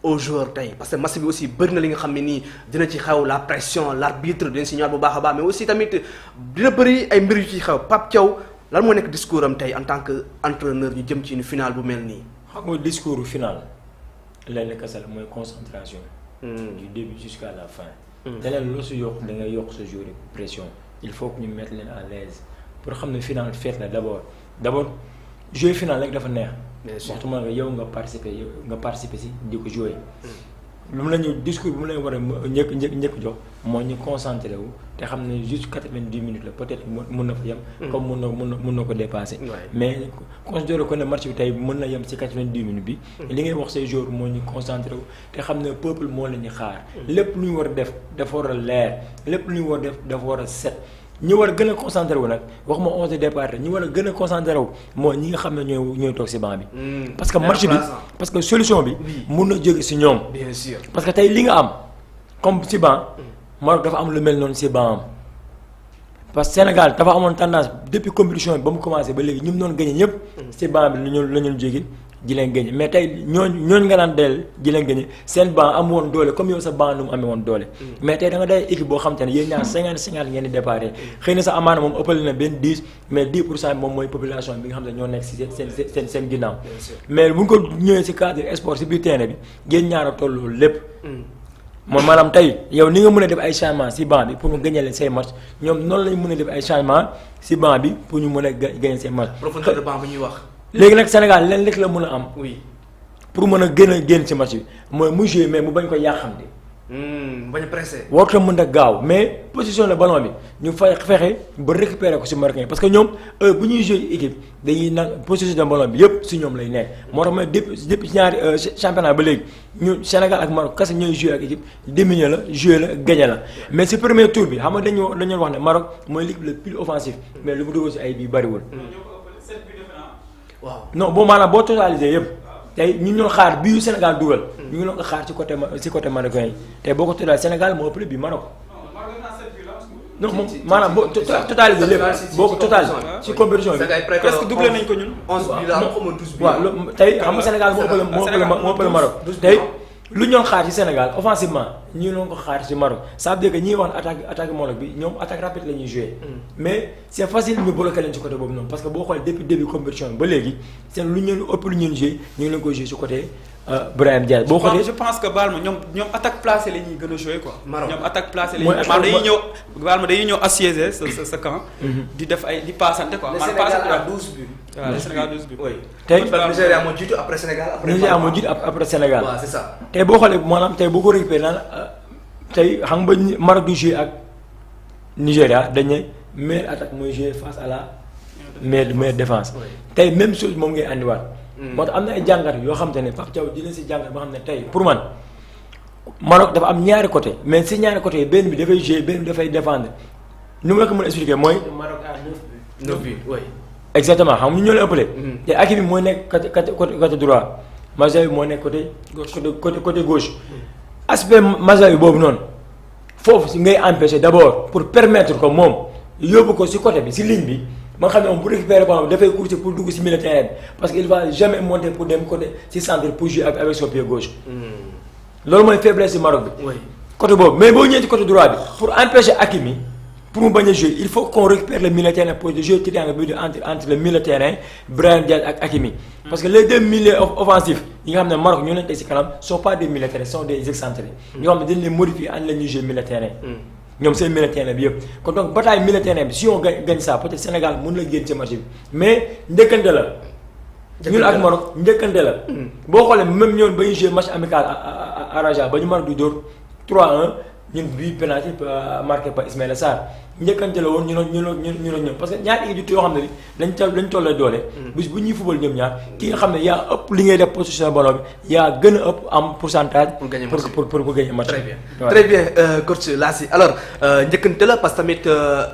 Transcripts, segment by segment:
aux joueurs tey parce que match bi aussi bëri na li nga xam ne nii dina ci xew la pression l'arbitre dina si ñëwaat bu baax a baax mais aussi tamit dina bëri ay mbir yu ci xew Pape Thiaw lan moo nekk discours am tey en tant que entraîneur ñu jëm ci une finale bu mel nii. xam nga discours final lenn kese la mooy concentration. du début jusqu'à la fin. te leen loo si yokk da ngay yokk sa joueur pression il faut que ñu mettre leen à l'aise pour xam ne final fête la d'abord jouer final rek dafa neex. waxtu ma nga yow nga participer si di ko jouer. lu mu la ñu discours bi mu lay war a njëkk jox mooy ñu concentré wu te xam ne juste 90 minutes la peut-être mun na fa yem. comme mun na ko dépasser. mais considéré ko ne match bi tey mën na yem ci 90 minutes bi. li ngay wax say joueurs mooy ñu concentré wu te xam ne peuple moo leen di xaar. lépp lu ñu war a def dafa war a leer lépp lu ñu war a def dafa war a set. ñi war a gën a concentré wu nag waxuma 11 de départ ñi war a gën a concentré wu mooy ñi nga xam ne ñooy toog ci banc bi. parce que match bi parce que solution bi. mun na jóge ci ñoom. bien sûr parce que tey li nga am comme ci banc Maroc dafa am lu mel noonu ci banc am parce que Sénégal dafa amoon tendance depuis compétition bi ba mu commencé ba léegi ñu mu doon gagné ñëpp. ci banc bi la ñu jóge ji leen gagné mais tey ñooñu nga naan del ji leen gagné seen banc am woon doole comme yow sa banc nu mu amee woon doole. mais tey da nga day équipe boo xam te ne yéen ñaar 50-50 ngeen di déparé xëy na sa amaana moom ëppale na benn 10 mais 10% moom mooy population bi nga xam ne ñoo nekk si seen ginnaaw. mais bu ñu ko ñëwee si cadre sport si biir terrain bi yéen ñaar a tolloo lépp. moom maanaam tey yow ni nga mën a def ay changements si banc bi pour nga gagné leen say match ñoom noonu lañ mën a def ay changements si banc bi pour ñu mën a gagné say match. profondeur de banc bi ñuy wax. léegi nag Sénégal leen rek la mën a am. oui pour mën a génn ci match bi mooy mu jouer mais mu bañ ko yàqamti. bañ a pressé. warut a mën a gaaw mais position le ballon bi ñu fexe ba récupérer ko ci Marocain parce que ñoom bu ñuy jouer équipe dañuy nag position de ballon bi yëpp ci ñoom lay nekk. moo tax mooy depuis ñaari championnat ba léegi ñu Sénégal ak Maroc kese ñooy jouer ak équipe diminuer la jouer la gagner la mais ci premier tour bi xam nga dañu wax ne Maroc mooy l'équipe le plus offensif mais lu mu dugal ci ay bii bariwul. waaw non boo maanaam boo totalisé yëpp tey ñu ñoo xaar bii Sénégal dugal. ñu ngi doon ko xaar ci côté marocain yi tey boo ko totalisé Sénégal moo ëppale bii Maroc. non moom maanaam boo totalisé lépp boo ko totalisé ci compétition bi. presque doublé nañ ko ñun. 11 bi la xaw ma 12 bi. waaw tey xam nga Sénégal moo ëppale Maroc tey. lu ñoon xaar ci Sénégal offensivement ñi doon ko xaar ci Maroc ça veut dire que ñi wax attaque Maroc bi ñoom attaque rapide la ñuy jouer mais c'est facile ñu bloquer leen ci côté boobu noonu parce que boo xoolee depuis début compétition ba léegi seen lu ñu ëpp lu ñu jouer ñu ngi leen koy jouer ci côté Brahim Diaz boo xoolee je pense que baal ma ñoom attaque placée la ñuy gën a jouer quoi. Maroc ñoom attaque placée la ñuy dañuy ñëw assiéger sa camp. di def ay di passante quoi. le Sénégal a 12 buts. waaw le Sénégal 12 buts. oui tey Nigéria moo jiitu après Sénégal. Nigéria moo jiitu après Sénégal. waaw c'est ça. tey boo xoolee maanaam tey boo ko récupéré naan tey xam nga Maroc du jouer ak Nigéria dañ ne meilleure attaque mooy jouer face à la meilleure défense. tey même chose moom ngay andiwaat. moo tax am na ay jàngat yoo xam te ne Pape Thiaw dina si jàngat boo xam ne tey pour man Maroc dafa am ñaari côté mais si ñaari côté yi benn bi dafay jouer benn bi dafay défendre ni ma la ko mën a expliquer mooy. Maroc à 9 buts oui. exactement xam nga ñoo leen ëppale. te Hakimi mooy nekk côté droit Mazraoui moo nekk côté gauche. aspect Mazraoui boobu noonu foofu si ngay empêcher d'abord pour permettre ko moom yóbbu ko si côté bi si ligne bi. ba nga xam ne moom bu récupérer ballon dafay courser pour dugg ci milieu terrain bi parce que il va jamais monter pour dem côté ci centre pour jouer avec son pied gauche. loolu mooy faiblesse ci Maroc bi. oui côté boobu mais boo ñëwee ci côté droit bi pour empêcher Hakimi pour mu bañ a jouer il faut qu'on récupère le milieu terrain pour jouer triangle bi entre le milieu terrain Brahim Diaz ak Hakimi. parce que les deux milieux offensifs yi nga xam ne Maroc ñoo leen teg ci kanam sont pas des milieux terrain sont des excentrés. ñoo xam ne dañ leen modifier ànd la ñuy jouer milieu terrain. ñoom seen milieu terrain bi yëpp kon donc bataille milieu terrain bi si on gagne ça peut-être Sénégal mën la génn ci match bi mais njëkkante la. ñun ak Maroc njëkkante la. boo xoolee même ñoom ba ñu joué match amical à Raja ba ñu Maroc du dóor 3-1 ñun bii penalty marqué par Ismaïla Sarr njëkkante la woon ñu ñoom parce que ñaari équipe yoo xam ne lañ tollee doole. bis bu ñuy fubal ñoom ñaar ki nga xam ne yaa ëpp li ngay def position ballon bi yaa gën a ëpp am pourcentage. pour gagner match pour gagner match. très bien très bien coach Lassi alors njëkkante la parce que tamit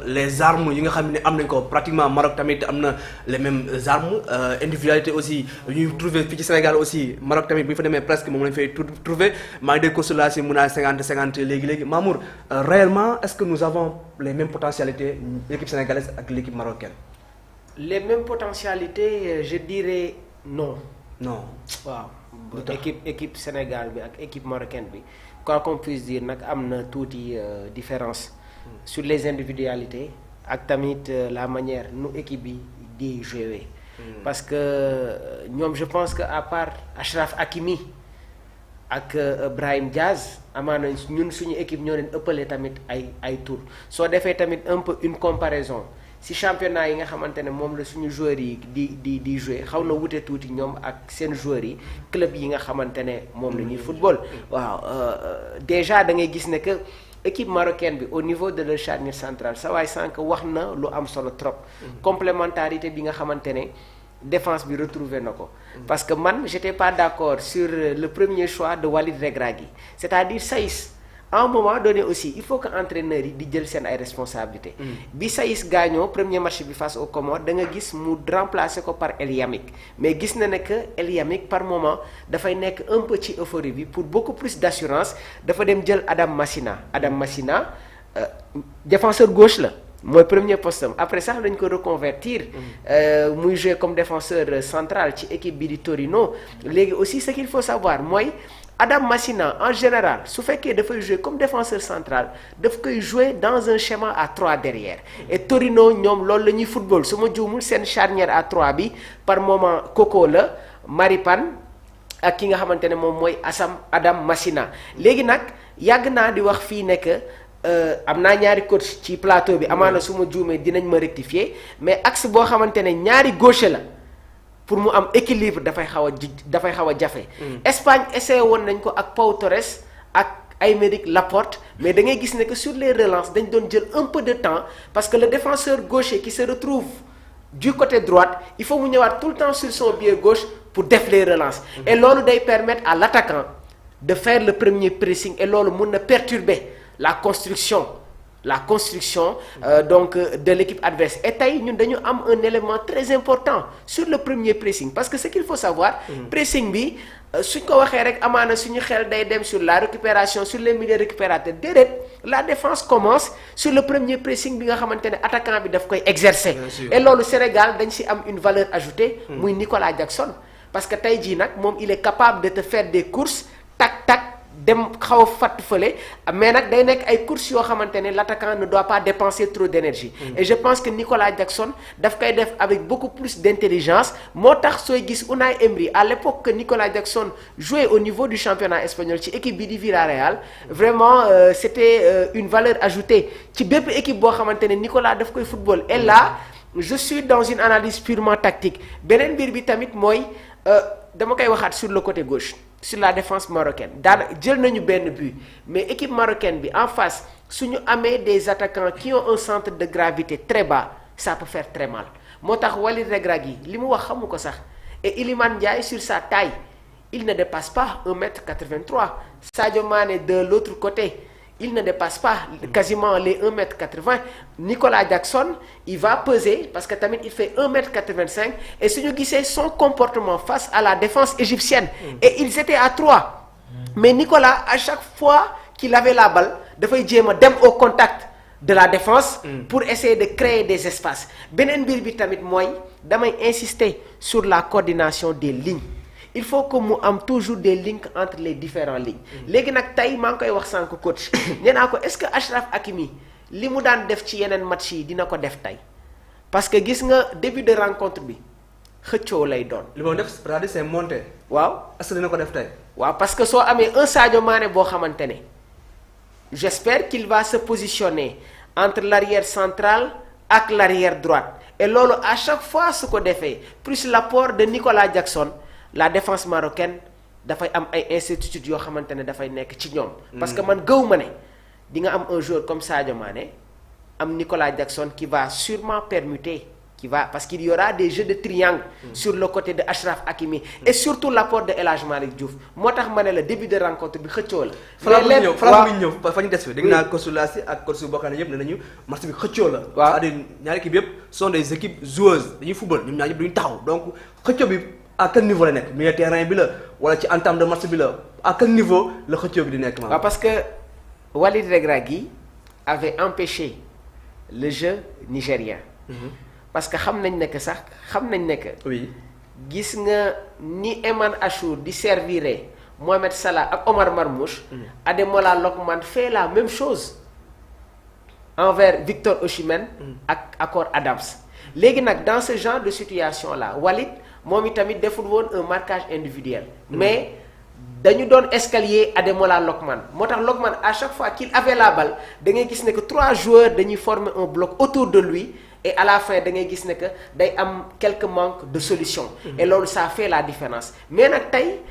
les armes yi nga xam ne am nañ ko pratiquement Maroc tamit am na les mêmes armes individualité aussi ñuy trouver fii ci Sénégal aussi Maroc tamit bu ñu fa demee presque moom lañ fay trouver maa ngi dégg coach Lassi mun naa 50-50 léegi Mamour réellement est-ce que nous avons les mêmes potentialités l'équipe sénégalaise ak l'équipe marocaine. Les mêmes potentialités je dirais non. non waaw équipe Sénégal bi ak équipe marocaine bi quoi qu'on puisse dire nag am na tuuti différence sur les individualités ak tamit la manière nu équipe bi di jouer parce que ñoom je pense que à part Achraf Hakimi ak Brahim Diaz amaana ñun suñu équipe ñoo leen ëppale tamit ay tour soo defee tamit un peu une comparaison si championnat yi nga xamante ne moom la suñu joueurs yi di jouer xaw na wute tuuti ñoom ak seen joueurs yi club yi nga xamante ne moom la ñuy football waaw déjà da ngay gis ne que équipe marocaine bi au niveau de leur charnière centrale sa waay sànq wax na lu am solo trop complémentarité bi nga xamante ne défense bi retrouvé na ko parce que man j'étais pas d'accord sur le premier choix de Walid Regragui c'est-à-dire Saïs à un moment donné aussi il faut que entraîneurs yi di jël seen ay responsabilités bi Saïs gaañoo premier match bi face aux Comores da nga gis mu remplacer ko par El Yamik mais gis na ne que El Yamik par moment dafay nekk un peu ci euphorie bi pour beaucoup plus d'assurance dafa dem jël Adam Massina défenseur gauche la mooy premier poste am après sax dañ ko reconvertir muy jouer comme défenseur central ci équipe bi di Torino léegi aussi ce qu'il faut savoir mooy Adam Massina en général su fekkee dafay jouer comme défenseur central daf koy jouer dans un schéma à 3 derrière et Torino ñoom loolu la ñuy football su ma juumul seen charnière à 3 bi par moment Coco la Maripane ak ki nga xamante ne moom mooy Adam Massina léegi nag yàgg naa di wax fii nekk am naa ñaari coach ci plateau bi amaana su ma juumee dinañ ma rectifier mais axe boo xamante ne ñaari gauche la pour mu am équilibre dafay xaw a jafe. Espagne essayé woon nañ ko ak Pau Torres ak Aymeric Laporte mais da ngay gis ne que sur les relances dañ doon jël un peu de temps parce que le défenseur gaucher qui se retrouve du côté droite il faut mu ñëwaat tout le temps sur son pied gauche pour def les relances. Et loolu day permettre à l'attaquant de faire le premier pressing et loolu mun na perturber la construction donc de l'équipe adverse et tey ñun dañu am un élément très important sur le premier pressing parce que ce qu'il faut savoir pressing bi suñ ko waxee rek amaana suñu xel day dem sur la récupération sur les milieux récupérateurs déedéet la défense commence sur le premier pressing bi nga xamante ne attaquant bi daf koy exercer et loolu Sénégal dañ ci am une valeur ajoutée muy Nicolas Jackson parce que tey jii nag moom il est capable de te faire des courses tac dem xaw a fatt fële mais nag day nekk ay courses yoo xamante ne l'attaquant ne doit pas dépenser trop d'énergie et je pense que Nicolas Jackson daf koy def avec beaucoup plus d'intelligence moo tax sooy gis Unai Emery à l'époque que Nicolas Jackson jouait au niveau du championnat espagnol ci équipe bi di Villarreal vraiment c'était une valeur ajoutée ci bépp équipe boo xamante ne Nicolas daf koy football et là je suis dans une analyse purement tactique beneen mbir bi tamit mooy dama koy waxaat sur le côté gauche sur la défense marocaine daana jël nañu benn but mais équipe marocaine bi en face suñu amee des attaquants qui ont un centre de gravité très bas ça peut faire très mal moo tax Walid Regragui li mu wax xamu ko sax et Iliman Ndiaye sur sa taille il ne dépasse pas 1m83 Sadio Mané de l'autre côté il ne dépasse pas quasiment les 1m80 Nicolas Jackson il va peser parce que tamit il fait 1m85 et suñu gisee son comportement face à la défense égyptienne et ils étaient à 3 mais Nicolas à chaque fois qu'il avait la balle dafay jéem a dem au contact de la défense pour essayer de créer des espaces beneen mbir bi tamit mooy damay insister sur la coordination des lignes il faut que mu am toujours des links entre les différentes lignes léegi nag tey maa ngi koy wax sànq coach nee naa ko est-ce que Achraf Hakimi li mu daan def ci yeneen match yi dina ko def tey parce que gis nga début de rencontre bi xëccoo lay doon. li ma def c'est monté. waaw est-ce que dina ko def tey. waaw parce que soo amee un Sadio Mané boo xamante ne j'espère qu'il va se positionner entre l'arrière central ak l'arrière droite et loolu à chaque fois su ko defee plus l'apport de Nicolas Jackson. La défense marocaine dafay am ay incertitudes yoo xamante ne dafay nekk ci ñoom. parce que man gëw ma ne di nga am un joueur comme Sadio Mané am Nicolas Jackson qui va sûrement permuter parce qu'il y aura des jeux de triangle. sur le côté de Achraf Hakimi. et surtout l'apport de El Hadji Malick Diouf moo tax ma ne la début de rencontre bi xëccoo la. mais lépp waaw ñëw fa ñu des fi. dégg naa Kosu Lassi ak Kosu Bokane yëpp ne nañu match bi xëccoo la. waaw c'est-à-dire ñaari équipe yëpp sont des équipes joueuses dañuy football ñoom ñaar ñëpp duñu taxaw donc xëccoo bi. à quel niveau la nekk milieu terrain bi la wala ci entame de match bi la à quel niveau la xëccoo bi di nekk maanaam. waaw parce que Walid Regragui avait empêché le jeu nigérien. parce que xam nañ ne que oui gis nga ni Eman Achour di servir Mohamed Salah ak Omar Marmoush. Ademola Lookman fait la même chose envers Victor Osimhen ak Akor Adams. léegi nag dans ce genre de situation là Walid moom itamit deful woon un marquage individuel. mais dañu doon escalier Ademola Lookman moo tax Lookman à chaque fois qu'il avait la balle da ngay gis ne que 3 joueurs dañuy former un bloc autour de lui et à la fin da ngay gis ne que day am quelques manques de solution. et loolu ça fait la différence mais nag tey.